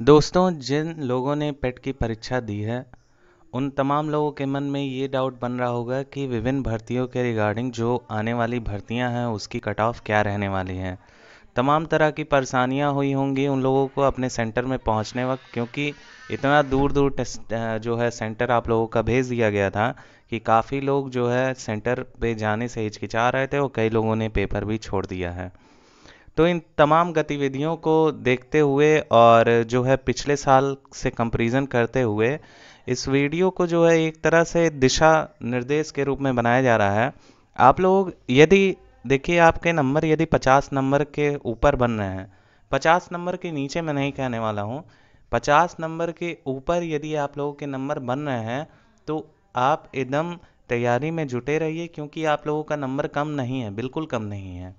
दोस्तों, जिन लोगों ने पेट की परीक्षा दी है, उन तमाम लोगों के मन में ये डाउट बन रहा होगा कि विभिन्न भर्तियों के रिगार्डिंग जो आने वाली भर्तियां हैं उसकी कट ऑफ क्या रहने वाली हैं। तमाम तरह की परेशानियां हुई होंगी उन लोगों को अपने सेंटर में पहुंचने वक्त, क्योंकि इतना दूर दूर टेस्ट जो है सेंटर आप लोगों का भेज दिया गया था कि काफ़ी लोग जो है सेंटर पे जाने से हिचकिचा रहे थे और कई लोगों ने पेपर भी छोड़ दिया है। तो इन तमाम गतिविधियों को देखते हुए और जो है पिछले साल से कंपैरिजन करते हुए इस वीडियो को जो है एक तरह से दिशा निर्देश के रूप में बनाया जा रहा है। आप लोग यदि देखिए, आपके नंबर यदि 50 नंबर के ऊपर बन रहे हैं, 50 नंबर के नीचे मैं नहीं कहने वाला हूँ, 50 नंबर के ऊपर यदि आप लोगों के नंबर बन रहे हैं तो आप एकदम तैयारी में जुटे रहिए, क्योंकि आप लोगों का नंबर कम नहीं है, बिल्कुल कम नहीं है।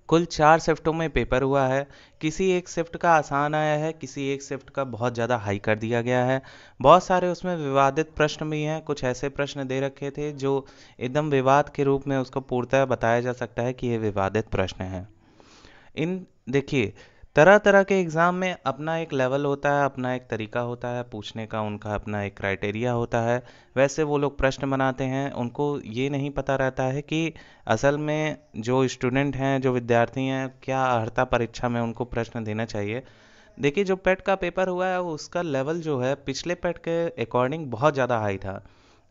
कुल 4 शिफ्टों में पेपर हुआ है। किसी एक शिफ्ट का आसान आया है, किसी एक शिफ्ट का बहुत ज़्यादा हाई कर दिया गया है। बहुत सारे उसमें विवादित प्रश्न भी हैं, कुछ ऐसे प्रश्न दे रखे थे जो एकदम विवाद के रूप में उसको पूर्णतः बताया जा सकता है कि ये विवादित प्रश्न हैं। इन देखिए, तरह तरह के एग्ज़ाम में अपना एक लेवल होता है, अपना एक तरीका होता है पूछने का, उनका अपना एक क्राइटेरिया होता है। वैसे वो लोग प्रश्न बनाते हैं, उनको ये नहीं पता रहता है कि असल में जो स्टूडेंट हैं, जो विद्यार्थी हैं, क्या अर्हता परीक्षा में उनको प्रश्न देना चाहिए। देखिए, जो पेट का पेपर हुआ है उसका लेवल जो है पिछले पेट के अकॉर्डिंग बहुत ज़्यादा हाई था।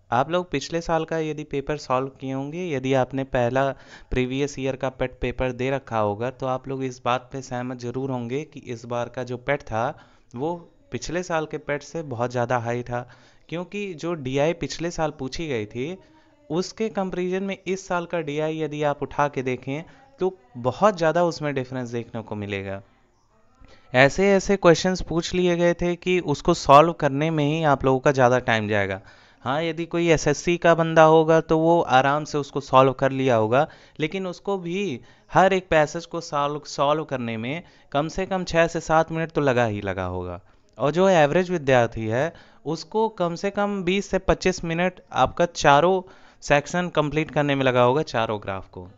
आप लोग पिछले साल का यदि पेपर सॉल्व किए होंगे, यदि आपने पहला प्रीवियस ईयर का पेट पेपर दे रखा होगा, तो आप लोग इस बात पे सहमत जरूर होंगे कि इस बार का जो पेट था वो पिछले साल के पेट से बहुत ज़्यादा हाई था। क्योंकि जो डीआई पिछले साल पूछी गई थी उसके कंपैरिजन में इस साल का डीआई यदि आप उठा के देखें तो बहुत ज़्यादा उसमें डिफरेंस देखने को मिलेगा। ऐसे ऐसे क्वेश्चंस पूछ लिए गए थे कि उसको सॉल्व करने में ही आप लोगों का ज़्यादा टाइम जाएगा। हाँ, यदि कोई एसएससी का बंदा होगा तो वो आराम से उसको सॉल्व कर लिया होगा, लेकिन उसको भी हर एक पैसेज को सॉल्व सॉल्व करने में कम से कम 6 से 7 मिनट तो लगा ही लगा होगा। और जो एवरेज विद्यार्थी है उसको कम से कम 20 से 25 मिनट आपका चारों सेक्शन कंप्लीट करने में लगा होगा, चारों ग्राफ को।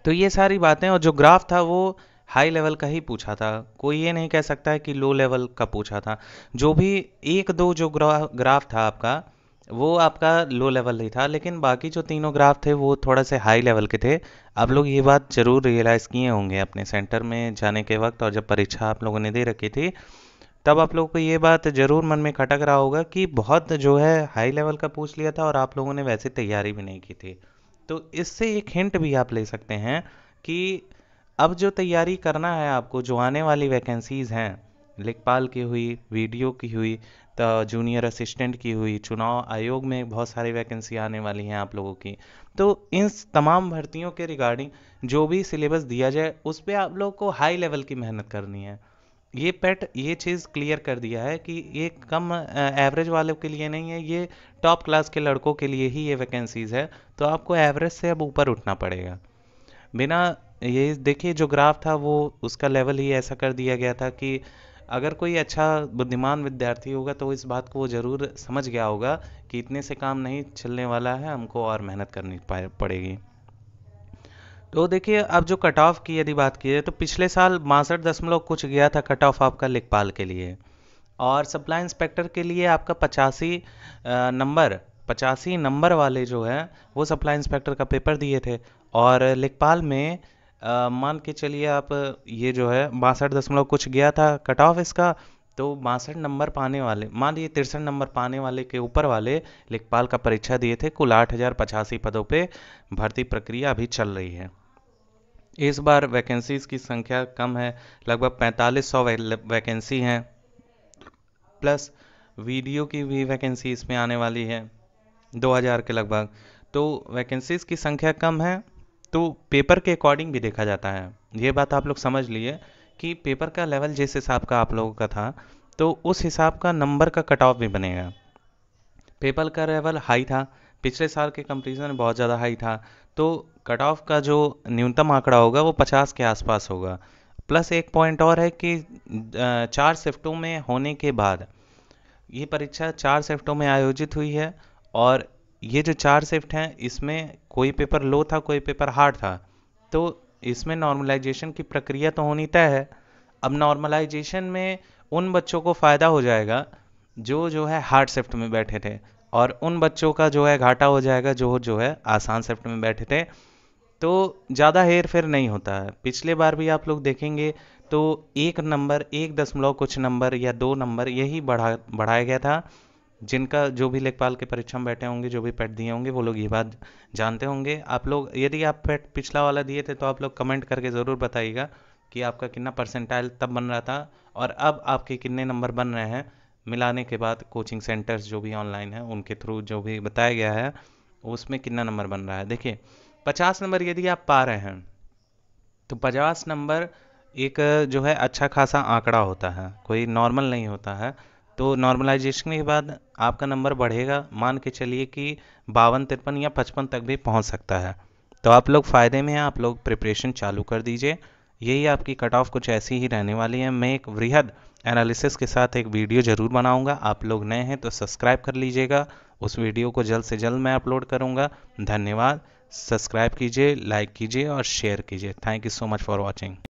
तो ये सारी बातें, और जो ग्राफ था वो हाई लेवल का ही पूछा था, कोई ये नहीं कह सकता है कि लो लेवल का पूछा था। जो भी एक दो जो ग्राफ था आपका, वो आपका लो लेवल ही था, लेकिन बाकी जो तीनों ग्राफ थे वो थोड़ा से हाई लेवल के थे। आप लोग ये बात जरूर रियलाइज़ किए होंगे अपने सेंटर में जाने के वक्त, और जब परीक्षा आप लोगों ने दे रखी थी तब आप लोगों को ये बात जरूर मन में खटक रहा होगा कि बहुत जो है हाई लेवल का पूछ लिया था और आप लोगों ने वैसे तैयारी भी नहीं की थी। तो इससे एक हिंट भी आप ले सकते हैं कि अब जो तैयारी करना है आपको, जो आने वाली वैकेंसीज हैं, लेखपाल की हुई, वीडियो की हुई, तो जूनियर असिस्टेंट की हुई, चुनाव आयोग में बहुत सारी वैकेंसी आने वाली हैं आप लोगों की। तो इन तमाम भर्तियों के रिगार्डिंग जो भी सिलेबस दिया जाए उस पर आप लोग को हाई लेवल की मेहनत करनी है। ये पेट ये चीज़ क्लियर कर दिया है कि ये कम एवरेज वालों के लिए नहीं है, ये टॉप क्लास के लड़कों के लिए ही ये वैकेंसीज है। तो आपको एवरेज से अब ऊपर उठना पड़ेगा। बिना ये देखिए, जो ग्राफ था वो उसका लेवल ही ऐसा कर दिया गया था कि अगर कोई अच्छा बुद्धिमान विद्यार्थी होगा तो इस बात को वो ज़रूर समझ गया होगा कि इतने से काम नहीं चलने वाला है, हमको और मेहनत करनी पड़ेगी। तो देखिए, अब जो कट ऑफ की यदि बात की जाए तो पिछले साल 62 दशमलव कुछ गया था कट ऑफ आपका लेखपाल के लिए, और सप्लाई इंस्पेक्टर के लिए आपका 85 नंबर वाले जो है वो सप्लाई इंस्पेक्टर का पेपर दिए थे। और लेखपाल में मान के चलिए आप, ये जो है 62 दशमलव कुछ गया था कट ऑफ इसका। तो 62 नंबर पाने वाले, मान लीजिए 63 नंबर पाने वाले के ऊपर वाले लेखपाल का परीक्षा दिए थे। कुल 8085 पदों पे भर्ती प्रक्रिया अभी चल रही है। इस बार वैकेंसीज की संख्या कम है, लगभग 4500 वैकेंसी हैं, प्लस वीडियो की भी वैकेंसी इसमें आने वाली है 2000 के लगभग। तो वैकेंसीज की संख्या कम है, तो पेपर के अकॉर्डिंग भी देखा जाता है। ये बात आप लोग समझ लिए कि पेपर का लेवल जिस हिसाब का आप लोगों का था, तो उस हिसाब का नंबर का कट ऑफ भी बनेगा। पेपर का लेवल हाई था, पिछले साल के कंपैरिजन में बहुत ज़्यादा हाई था। तो कट ऑफ का जो न्यूनतम आंकड़ा होगा वो 50 के आसपास होगा। प्लस एक पॉइंट और है कि 4 शिफ्टों में होने के बाद, ये परीक्षा 4 शिफ्टों में आयोजित हुई है, और ये जो 4 शिफ्ट हैं इसमें कोई पेपर लो था, कोई पेपर हार्ड था। तो इसमें नॉर्मलाइजेशन की प्रक्रिया तो होनी तय है। अब नॉर्मलाइजेशन में उन बच्चों को फ़ायदा हो जाएगा जो है हार्ड शिफ्ट में बैठे थे, और उन बच्चों का जो है घाटा हो जाएगा जो है आसान शिफ्ट में बैठे थे। तो ज़्यादा हेर फेर नहीं होता है। पिछले बार भी आप लोग देखेंगे तो एक नंबर, 1 दशमलव कुछ नंबर या 2 नंबर यही बढ़ाया गया था। जिनका जो भी लेखपाल के परीक्षा में बैठे होंगे, जो भी पेट दिए होंगे, वो लोग ये बात जानते होंगे। आप लोग यदि आप पेट पिछला वाला दिए थे तो आप लोग कमेंट करके ज़रूर बताइएगा कि आपका कितना परसेंटाइल तब बन रहा था और अब आपके कितने नंबर बन रहे हैं। मिलाने के बाद कोचिंग सेंटर्स जो भी ऑनलाइन है उनके थ्रू जो भी बताया गया है उसमें कितना नंबर बन रहा है। देखिए, 50 नंबर यदि आप पा रहे हैं तो 50 नंबर एक जो है अच्छा खासा आंकड़ा होता है, कोई नॉर्मल नहीं होता है। तो नॉर्मलाइजेशन के बाद आपका नंबर बढ़ेगा, मान के चलिए कि 52, 53 या 55 तक भी पहुंच सकता है। तो आप लोग फ़ायदे में हैं, आप लोग प्रिपरेशन चालू कर दीजिए। यही आपकी कट ऑफ कुछ ऐसी ही रहने वाली है। मैं एक वृहद एनालिसिस के साथ एक वीडियो ज़रूर बनाऊंगा। आप लोग नए हैं तो सब्सक्राइब कर लीजिएगा, उस वीडियो को जल्द से जल्द मैं अपलोड करूंगा। धन्यवाद। सब्सक्राइब कीजिए, लाइक कीजिए और शेयर कीजिए। Thank you so much for watching.